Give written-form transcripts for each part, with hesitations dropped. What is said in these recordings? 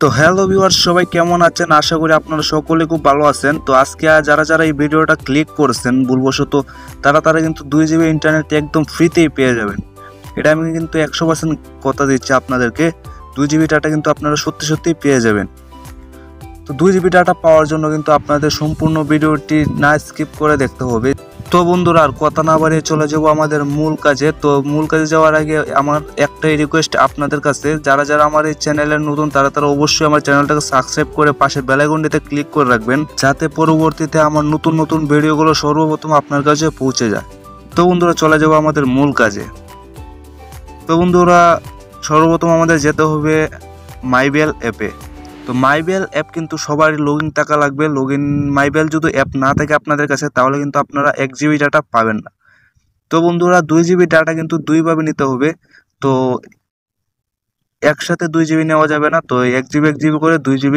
তো hello viewers, সবাই কেমন আছেন? আশা করি আপনারা সকলে খুব ভালো আছেন। তো আজকে যারা যারা এই ভিডিওটা ক্লিক করেছেন ভুলবশত, তারা কিন্তু 2 GB ইন্টারনেট একদম ফ্রিতেই পেয়ে যাবেন। এটা আমি কিন্তু 100% কথা দিচ্ছি আপনাদেরকে। 2 GB ডাটা কিন্তু আপনারা সত্যি সত্যিই পেয়ে যাবেন। তো 2 GB ডাটা পাওয়ার জন্য কিন্তু আপনাদের সম্পূর্ণ ভিডিওটি না স্কিপ করে দেখতে হবে। তো বন্ধুরা, আর কথা না বাড়িয়ে চলে যাব আমাদের মূল কাজে। তো মূল কাজে যাওয়ার আগে আমার একটাই রিকোয়েস্ট আপনাদের কাছে, যারা যারা আমার এই চ্যানেলের নতুন তারা অবশ্যই আমার চ্যানেলটাকে সাবস্ক্রাইব করে পাশে বেল আইকনটিতে ক্লিক করে রাখবেন, যাতে পরবর্তীতে আমার নতুন নতুন ভিডিওগুলো সর্বপ্রথম আপনার কাছে পৌঁছে যায়। তো বন্ধুরা, চলে যাব আমাদের মূল কাজে। তো বন্ধুরা, সর্বপ্রথম আমাদের যেতে হবে মাইবেল অ্যাপে। তো মাইবেল অ্যাপ কিন্তু সবারই লগ ইন থাকা লাগবে। মাইবেল যদি অ্যাপ না থাকে আপনাদের কাছে, তাহলে কিন্তু আপনারা 1 GB ডাটা পাবেন না। তো বন্ধুরা, 2 GB ডাটা কিন্তু দুইভাবে নিতে হবে। তো একসাথে 2 GB নেওয়া যাবে না। তো 1 GB করে 2 GB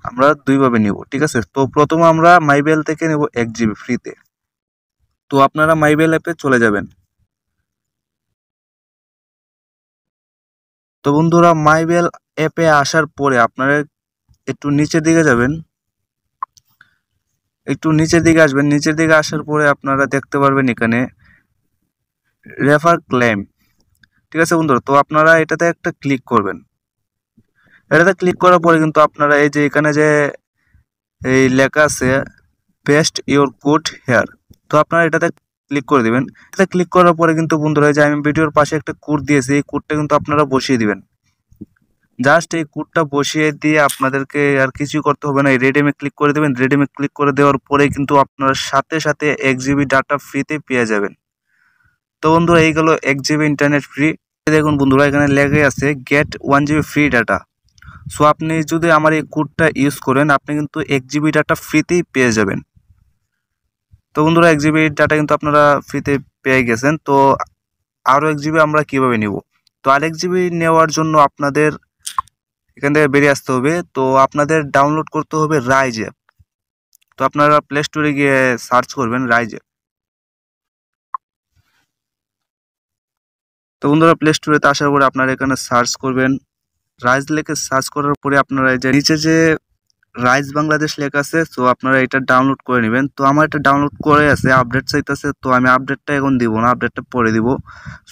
আমরা দুইভাবে নিব, ঠিক আছে? তো প্রথমে আমরা মাইবেল থেকে নেব 1 GB ফ্রিতে। তো আপনারা মাইবেল অ্যাপে চলে যাবেন। তো বন্ধুরা, মাইবেল অ্যাপে আসার পরে আপনারা একটু নিচের দিকে যাবেন, একটু নিচের দিকে আসবেন। নিচের দিকে আসার পরে আপনারা দেখতে পারবেন এখানে রেফার ক্লেম, ঠিক আছে বন্ধুরা? তো আপনারা এটাতে একটা ক্লিক করবেন। এটাতে ক্লিক করার পরে কিন্তু আপনারা এই যে এখানে যে এই লেখা আছে পেস্ট ইওর কোড হেয়ার, তো আপনারা এটাতে ক্লিক করে দিবেন। এটাতে ক্লিক করার পরে কিন্তু বন্ধুরা, এই যে আমি ভিডিওর পাশে একটা কোড দিয়েছি, এই কোডটা কিন্তু আপনারা বসিয়ে দিবেন। জাস্ট এই কোডটা বসিয়ে দিয়ে আপনাদেরকে আর কিছুই করতে হবে না। এই রেডিমে ক্লিক করে দেবেন। রেডিমে ক্লিক করে দেওয়ার পরে কিন্তু আপনারা সাথে সাথে 1 GB ডাটা ফ্রিতে পেয়ে যাবেন। তো বন্ধুরা, এই গেল 1 GB ইন্টারনেট ফ্রি। দেখুন বন্ধুরা, এখানে লেগে আছে get 1 GB free data. So আপনি যদি আমার এই কোডটা ইউজ করেন, আপনি কিন্তু 1 GB ডাটা ফ্রিতেই পেয়ে যাবেন। তো বন্ধুরা, 1 GB ডাটা কিন্তু আপনারা ফ্রিতে পেয়ে গেছেন। তো আরও 1 GB আমরা কিভাবে নিব? তো আর 1 GB নেওয়ার জন্য আপনাদের এখান থেকে বেরিয়ে আসতে হবে। তো আপনাদের ডাউনলোড করতে হবে রাইজ অ্যাপ। তো আপনারা প্লে স্টোরে গিয়ে সার্চ করবেন রাইজ অ্যাপ। তো বন্ধুরা, প্লে স্টোরেতে আসার পরে আপনারা এখানে সার্চ করবেন রাইজ। লিখে সার্চ করার পরে আপনারা এই যে নিচে যে রাইজ বাংলাদেশ লেখা আছে, তো আপনারা এটা ডাউনলোড করে নেবেন। তো আমার এটা ডাউনলোড করে আছে, আপডেট চাইতেছে। তো আমি আপডেটটা এখন দিব না, আপডেটটা পরে দিব।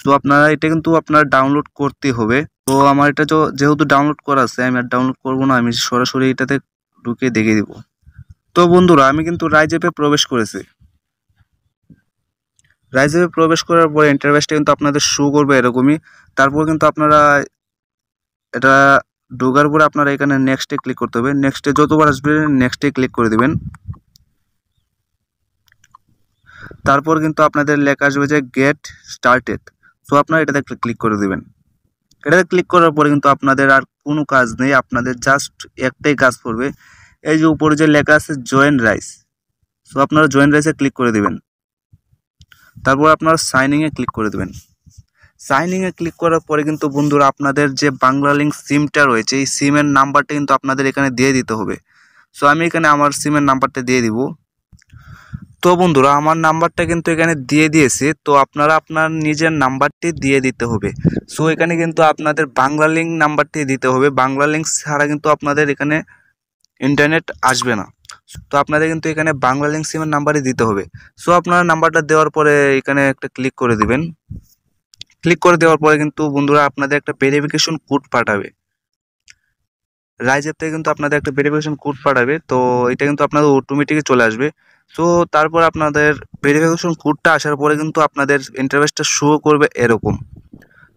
তো আপনারা এটা কিন্তু আপনারা ডাউনলোড করতে হবে। তো আমার এটা যেহেতু ডাউনলোড করা আছে, আমি আর ডাউনলোড করবো না, আমি সরাসরি এটাতে ঢুকে দেখে দিব। তো বন্ধুরা, আমি কিন্তু রাইজ অ্যাপে প্রবেশ করেছি। রাইজ অ্যাপে প্রবেশ করার পরে ইন্টারফেসটা কিন্তু আপনাদের শো করবে এরকমই। তারপর কিন্তু আপনারা এটা ঢোকার পরে আপনারা এখানে নেক্সটে ক্লিক করতে হবে। নেক্সটে যতবার আসবে নেক্সটে ক্লিক করে দিবেন। তারপর কিন্তু আপনাদের লেখা আসবে যে গেট স্টার্টেড। সো আপনারা এটাতে একটা ক্লিক করে দিবেন। এটাতে ক্লিক করার পরে কিন্তু আপনাদের আর কোনো কাজ নেই, আপনাদের জাস্ট একটাই কাজ করবে। এই যে উপরে যে লেখা আছে জয়েন রাইস, সো আপনারা জয়েন রাইসে ক্লিক করে দিবেন। তারপর আপনারা সাইনিংয়ে ক্লিক করে দেবেন। সাইনিংয়ে ক্লিক করার পরে কিন্তু বন্ধুরা, আপনাদের যে বাংলা লিঙ্ক সিমটা রয়েছে, এই সিমের নাম্বারটা কিন্তু আপনাদের এখানে দিয়ে দিতে হবে। সো আমি এখানে আমার সিমের নাম্বারটা দিয়ে দিব। তো বন্ধুরা, আমার নাম্বারটা কিন্তু এখানে দিয়ে দিয়েছি। তো আপনারা আপনার নিজের নাম্বারটি দিয়ে দিতে হবে। সো এখানে কিন্তু আপনাদের বাংলা লিঙ্ক নাম্বারটি দিতে হবে। বাংলা লিঙ্ক ছাড়া কিন্তু আপনাদের এখানে ইন্টারনেট আসবে না। তো আপনাদের কিন্তু এখানে বাংলা লিঙ্ক সিমের নাম্বারই দিতে হবে। সো আপনারা নাম্বারটা দেওয়ার পরে এখানে একটা ক্লিক করে দিবেন। ক্লিক করে দেওয়ার পরে কিন্তু বন্ধুরা, আপনাদের একটা ভেরিফিকেশন কোড পাঠাবে। রাইজ অ্যাপ থেকে কিন্তু আপনাদের একটা ভেরিফিকেশন কোড পাঠাবে। তো এটা কিন্তু আপনাদের অটোমেটিকই চলে আসবে। সো তারপর আপনাদের ভেরিফিকেশন কোডটা আসার পরে কিন্তু আপনাদের ইন্টারফেসটা শো করবে এরকম।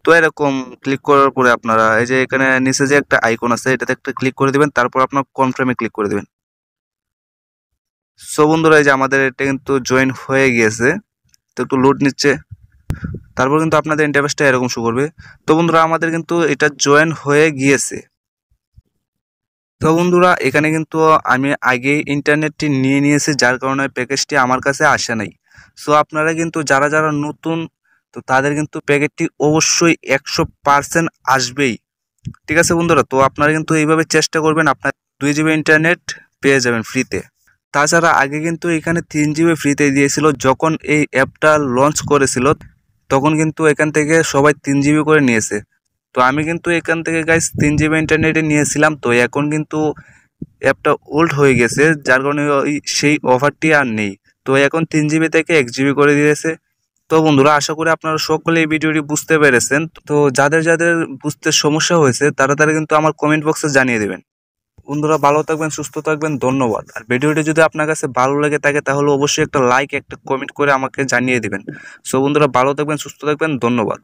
তো এরকম ক্লিক করার পরে আপনারা এই যে এখানে নিচে যে একটা আইকন আছে, এটাতে একটা ক্লিক করে দিবেন। তারপর আপনার কনফার্মে ক্লিক করে দিবেন। সো বন্ধুরা, এই যে আমাদের এটা কিন্তু জয়েন হয়ে গিয়েছে। তো একটু লোড নিচ্ছে, তারপর কিন্তু আপনাদের ইন্টারফেসটা এরকম শো করবে। তো বন্ধুরা, আমাদের কিন্তু এটা জয়েন হয়ে গিয়েছে। তো বন্ধুরা, এখানে কিন্তু আমি আগেই ইন্টারনেটটি নিয়ে নিয়েছি, যার কারণে প্যাকেজটি আমার কাছে আসে নাই। সো আপনারা কিন্তু যারা যারা নতুন, তো তাদের কিন্তু প্যাকেজটি অবশ্যই 100% আসবেই, ঠিক আছে বন্ধুরা? তো আপনারা কিন্তু এইভাবে চেষ্টা করবেন, আপনার 2 GB ইন্টারনেট পেয়ে যাবেন ফ্রিতে। তাছাড়া আগে কিন্তু এখানে 3 GB ফ্রিতে দিয়েছিল। যখন এই অ্যাপটা লঞ্চ করেছিল, তখন কিন্তু এখান থেকে সবাই 3 GB করে নিয়েছে। তো আমি কিন্তু এখান থেকে গাইস 3 GB ইন্টারনেটে নিয়েছিলাম, তো এখন কিন্তু অ্যাপটা ওল্ড হয়ে গেছে, যার কারণে সেই অফারটি আর নেই। তো এখন 3 GB থেকে 1 GB করে দিয়েছে। তো বন্ধুরা, আশা করি আপনারা সকলে এই ভিডিওটি বুঝতে পেরেছেন। তো যাদের যাদের বুঝতে সমস্যা হয়েছে তারা কিন্তু আমার কমেন্ট বক্সে জানিয়ে দেবেন। বন্ধুরা, ভালো থাকবেন, সুস্থ থাকবেন, ধন্যবাদ। আর ভিডিওটি যদি আপনার কাছে ভালো লাগে থাকে তাহলে অবশ্যই একটা লাইক, একটা কমেন্ট করে আমাকে জানিয়ে দিবেন। সো বন্ধুরা, ভালো থাকবেন, সুস্থ থাকবেন, ধন্যবাদ।